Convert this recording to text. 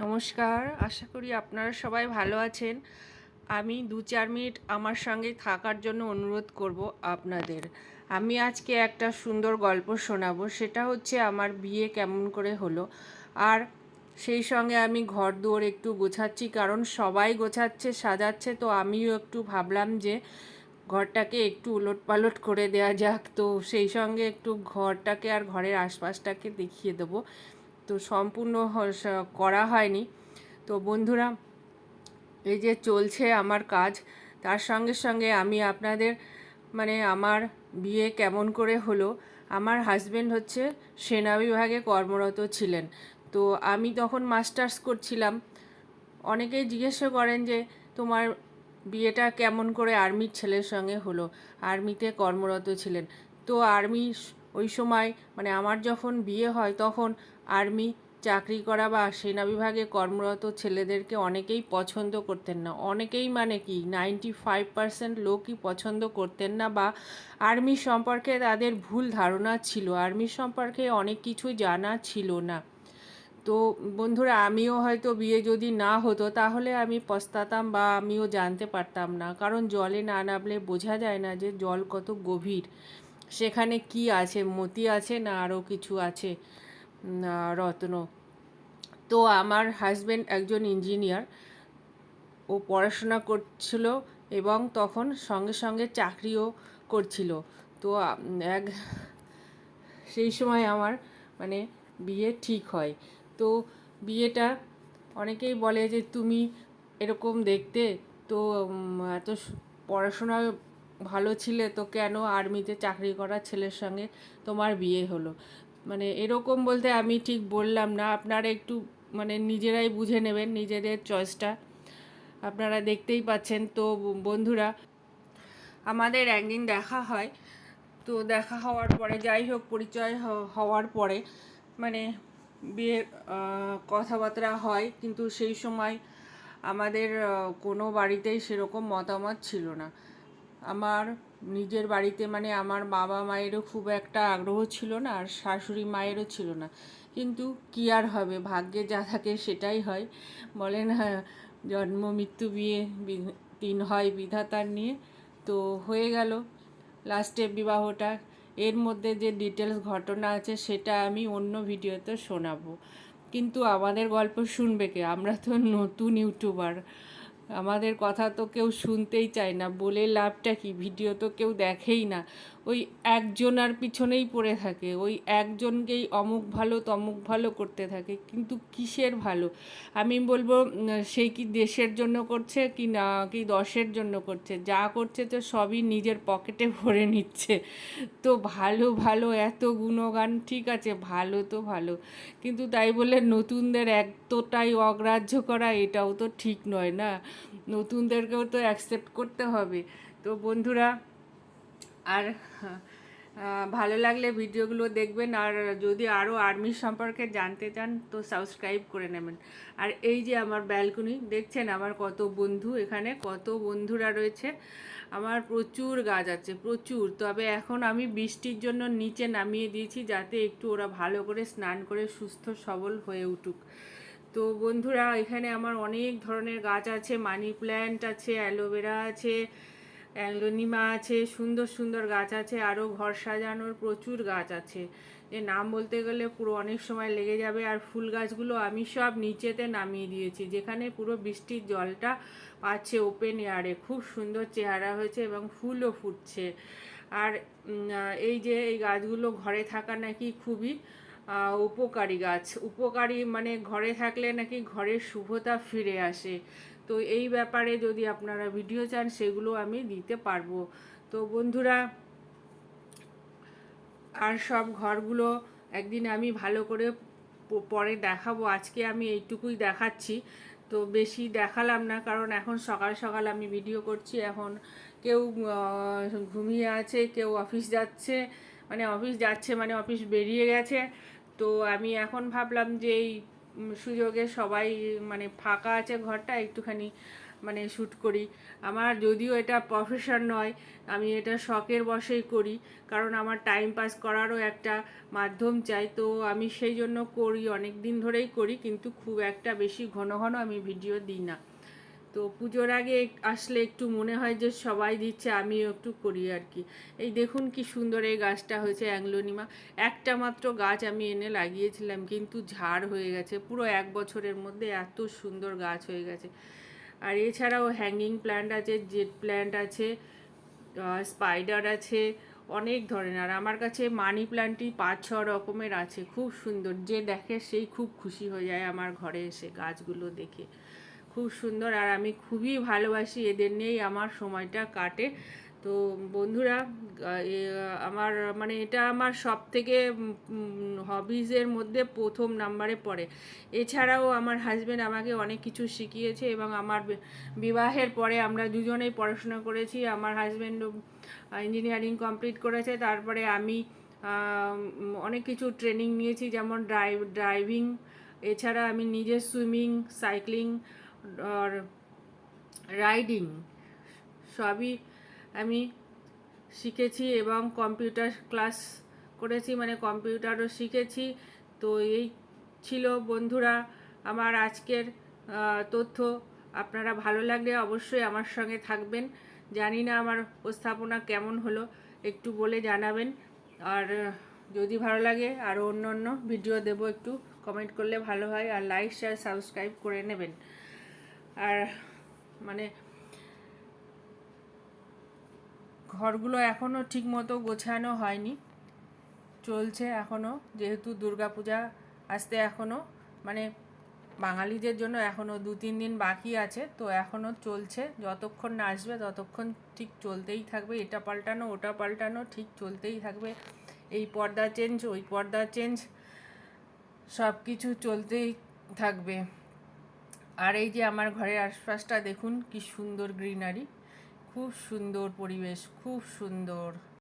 নমস্কার, আশা করি আপনারা সবাই ভালো আছেন। আমি ২-৪ মিনিট আমার সঙ্গে থাকার জন্য অনুরোধ করব আপনাদের। আমি আজকে একটা সুন্দর গল্প শোনাবো। সেটা হচ্ছে আমার বিয়ে কেমন করে হলো। আর সেই সঙ্গে আমি ঘরদোর একটু গোছাচ্ছি, কারণ সবাই গোছাচ্ছে, সাজাচ্ছে, তো আমিও একটু ভাবলাম যে ঘরটাকে একটু উলটপালট করে দেওয়া যাক। তো সেই সঙ্গে একটু ঘরটাকে আর ঘরের আশপাশটাকে দেখিয়ে দেবো। তো সম্পূর্ণ করা হয়নি। তো বন্ধুরা, এই যে চলছে আমার কাজ, তার সঙ্গে সঙ্গে আমি আপনাদের আমার বিয়ে কেমন করে হলো। আমার হাজবেন্ড হচ্ছে সেনা বিভাগে কর্মরত ছিলেন। তো আমি তখন মাস্টার্স করছিলাম। অনেকেই জিজ্ঞাসা করেন যে তোমার বিয়েটা কেমন করে আর্মির ছেলের সঙ্গে হলো, আর্মিতে কর্মরত ছিলেন। তো আর্মি ওই সময় আমার যখন বিয়ে হয় তখন আর্মি চাকরি করা বা সেনা বিভাগে কর্মরত ছেলেদেরকে অনেকেই পছন্দ করতেন না। অনেকেই কি 95% লোকই পছন্দ করতেন না, বা আর্মি সম্পর্কে তাদের ভুল ধারণা ছিল, আর্মি সম্পর্কে অনেক কিছু জানা ছিল না। তো বন্ধুরা, আমিও হয়তো বিয়ে যদি না হতো তাহলে আমি পস্তাতাম, বা আমিও জানতে পারতাম না, কারণ জলে না নামলে বোঝা যায় না যে জল কত গভীর, সেখানে কি আছে, মতি আছে না আরও কিছু আছে, রত্ন। তো আমার হাজবেন্ড একজন ইঞ্জিনিয়ার, ও পড়াশোনা করছিল এবং তখন সঙ্গে সঙ্গে চাকরিও করছিল। তো এক সেই সময় আমার মানে বিয়ে ঠিক হয়। তো বিয়েটা, অনেকেই বলে যে তুমি এরকম দেখতে, তো এত পড়াশোনা ভালো ছিলে, তো কেন আর্মিতে চাকরি করা ছেলের সঙ্গে তোমার বিয়ে হলো। এরকম বলতে আমি ঠিক বললাম না, আপনারা একটু নিজেরাই বুঝে নেবেন, নিজেদের চয়েসটা আপনারা দেখতেই পাচ্ছেন। তো বন্ধুরা, আমাদের একদিন দেখা হয়। তো দেখা হওয়ার পরে, যাই হোক, পরিচয় হওয়ার পরে বিয়ের কথাবার্তা হয়, কিন্তু সেই সময় আমাদের কোনো বাড়িতেই সেরকম মতামত ছিল না। আমার নিজের বাড়িতে আমার বাবা মায়েরও খুব একটা আগ্রহ ছিল না, আর শাশুড়ি মায়েরও ছিল না। কিন্তু কী আর হবে, ভাগ্যে যা থাকে সেটাই হয়। বলেন, হ্যাঁ, জন্ম মৃত্যু বিয়ে তিন হয় বিধাতার নিয়ে। তো হয়ে গেল লাস্টে বিবাহটা। এর মধ্যে যে ডিটেলস ঘটনা আছে সেটা আমি অন্য ভিডিওতে শোনাবো। কিন্তু আমাদের গল্প শুনবে কে? আমরা তো নতুন ইউটিউবার, আমাদের কথা তো কেউ শুনতেই চায় না। বলে লাভটা কি? ভিডিও তো কেউ দেখেই না। ওই একজনার পিছনেই পড়ে থাকে, ওই একজনকেই অমুক ভালো তমুক ভালো করতে থাকে। কিন্তু কিসের ভালো? আমি বলবো, সেই কি দেশের জন্য করছে কি না, কি দশের জন্য করছে? যা করছে তো সবই নিজের পকেটে ভরে নিচ্ছে। তো ভালো ভালো এত গুণগান, ঠিক আছে, ভালো তো ভালো, কিন্তু তাই বলে নতুনদের এতটাই অগ্রাহ্য করা, এটাও তো ঠিক নয় না। নতুনদেরকেও তো অ্যাকসেপ্ট করতে হবে। তো বন্ধুরা, আর ভালো লাগলে ভিডিওগুলো দেখবেন, আর যদি আরও আর্মি সম্পর্কে জানতে চান তো সাবস্ক্রাইব করে নেবেন। আর এই যে আমার ব্যালকনি দেখছেন, আমার কত বন্ধু, এখানে কত বন্ধুরা রয়েছে। আমার প্রচুর গাছ আছে, প্রচুর। তবে এখন আমি বৃষ্টির জন্য নিচে নামিয়ে দিয়েছি, যাতে একটু ওরা ভালো করে স্নান করে সুস্থ সবল হয়ে উঠুক। তো বন্ধুরা, এখানে আমার অনেক ধরনের গাছ আছে, মানি প্ল্যান্ট আছে, অ্যালোভেরা আছে, অ্যালোনিমা আছে, সুন্দর সুন্দর গাছ আছে, আরও ঘর সাজানোর প্রচুর গাছ আছে, যে নাম বলতে গেলে পুরো অনেক সময় লেগে যাবে। আর ফুল গাছগুলো আমি সব নিচেতে নামিয়ে দিয়েছি, যেখানে পুরো বৃষ্টির জলটা পাচ্ছে ওপেন এয়ারে। খুব সুন্দর চেহারা হয়েছে এবং ফুলও ফুটছে। আর এই যে এই গাছগুলো ঘরে থাকা নাকি খুবই উপকারী গাছ। উপকারী ঘরে থাকলে নাকি ঘরের শুভতা ফিরে আসে। তো এই ব্যাপারে যদি আপনারা ভিডিও চান সেগুলো আমি দিতে পারবো। তো বন্ধুরা, আর সব ঘরগুলো একদিন আমি ভালো করে পরে দেখাবো। আজকে আমি এইটুকুই দেখাচ্ছি, তো বেশি দেখালাম না, কারণ এখন সকাল সকাল আমি ভিডিও করছি। এখন কেউ ঘুমিয়ে আছে, কেউ অফিস যাচ্ছে, অফিস বেরিয়ে গেছে। তো আমি এখন ভাবলাম যে এই সুযোগে সবাই ফাঁকা আছে ঘরটা, একটুখানি মানে শ্যুট করি। আমার যদিও এটা প্রফেশন নয়, আমি এটা শখের বশেই করি, কারণ আমার টাইম পাস করারও একটা মাধ্যম চাই। তো আমি সেই জন্য করি, অনেক দিন ধরেই করি, কিন্তু খুব একটা বেশি ঘন ঘন আমি ভিডিও দিই না। তো পুজোর আগে আসলে একটু মনে হয় যে সবাই দিচ্ছে, আমিও একটু করি আর কি। এই দেখুন কি সুন্দর এই গাছটা হয়েছে, অ্যাংলোনিমা। একটা মাত্র গাছ আমি এনে লাগিয়েছিলাম, কিন্তু ঝাড় হয়ে গেছে পুরো 1 বছরের মধ্যে, এত সুন্দর গাছ হয়ে গেছে। আর এছাড়াও হ্যাঙ্গিং প্ল্যান্ট আছে, জেট প্ল্যান্ট আছে, স্পাইডার আছে, অনেক ধরনের। আর আমার কাছে মানি প্ল্যান্টই 5-6 রকমের আছে, খুব সুন্দর। যে দেখে সেই খুব খুশি হয়ে যায় আমার ঘরে এসে গাছগুলো দেখে, খুব সুন্দর। আর আমি খুবই ভালোবাসি, এদের নিয়েই আমার সময়টা কাটে। তো বন্ধুরা, আমার মানে এটা আমার সব থেকে হবিজের মধ্যে প্রথম নাম্বারে পড়ে। এছাড়াও আমার হাজব্যান্ড আমাকে অনেক কিছু শিখিয়েছে, এবং আমার বিবাহের পরে আমরা দুজনেই পড়াশোনা করেছি। আমার হাজব্যান্ড ইঞ্জিনিয়ারিং কমপ্লিট করেছে, তারপরে আমি অনেক কিছু ট্রেনিং নিয়েছি, যেমন ড্রাইভিং। এছাড়া আমি নিজে সুইমিং, সাইক্লিং আর রাইডিং সবই আমি শিখেছি, এবং কম্পিউটার ক্লাস করেছি, মানে কম্পিউটারও শিখেছি। তো এই ছিল বন্ধুরা আমার আজকের তথ্য। আপনারা ভালো লাগলে অবশ্যই আমার সঙ্গে থাকবেন। জানি না আমার উপস্থাপনা কেমন হলো, একটু বলে জানাবেন। আর যদি ভালো লাগে আরও অন্য অন্য ভিডিও দেব, একটু কমেন্ট করলে ভালো হয়। আর লাইক, শেয়ার, সাবস্ক্রাইব করে নেবেন। আর মানে ঘরগুলো এখনও ঠিক মতো গোছানো হয়নি, চলছে এখনও, যেহেতু দুর্গাপূজা আসতে এখনও মানে বাঙালিদের জন্য এখনও 2-3 দিন বাকি আছে। তো এখনও চলছে, যতক্ষণ না আসবে ততক্ষণ ঠিক চলতেই থাকবে, এটা পাল্টানো ওটা পাল্টানো ঠিক চলতেই থাকবে। এই পর্দা চেঞ্জ, ওই পর্দা চেঞ্জ, সব কিছু চলতেই থাকবে। আর এই যে আমার ঘরের আশপাশটা দেখুন কি সুন্দর গ্রিনারি, খুব সুন্দর পরিবেশ, খুব সুন্দর।